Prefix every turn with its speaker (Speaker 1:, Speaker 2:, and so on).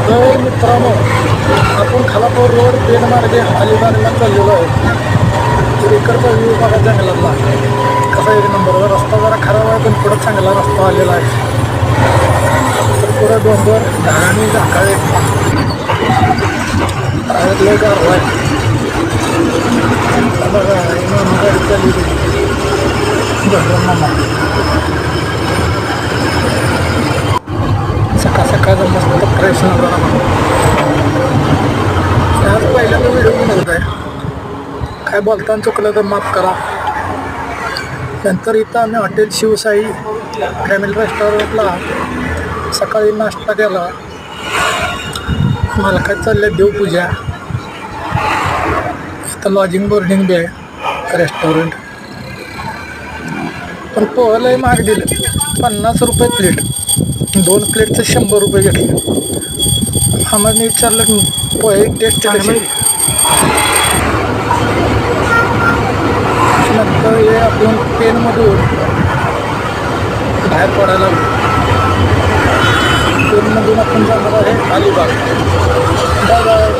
Speaker 1: तर मित्रांनो, आपण खालापूर रोड पेन मार्गे अलिबागला चाललेलो आहे. तर इकडचा व्ह्यू बघा जंगलातला कसा एक नंबर. रस्ता जरा खराब आहे पण पुढं चांगला रस्ता आलेला आहे. तर पुढं डोंगर झाडांनी झाकाळे लय गारवा आहे. बघा मामा गाडी चालली मामा. सकाळ सकाळचा मस्त फ्रेश नजारा. आज पहिल्यांदा व्हिडिओ बनवत आहे. काय बोलताना चुकलं तर माफ करा. नंतर इथं आम्ही हॉटेल शिवसाई फॅमिली रेस्टॉरंटला सकाळी नाश्ता केला. मालकात चालले देवपूजा. इथं लॉजिंग बोर्डिंग बी आहे रेस्टॉरंट. पण पोहायलाही महाग दिलं. 50 रुपये प्लेट. 2 प्लेटचं 100 रुपये घेतले. आम्हाला विचारलं की पोहे टेस्ट कशी. नंतर हे आपण पेनमधून बाहेर पडायला पेनमधून आपण जाणार आहे अलिबाग. Bye bye.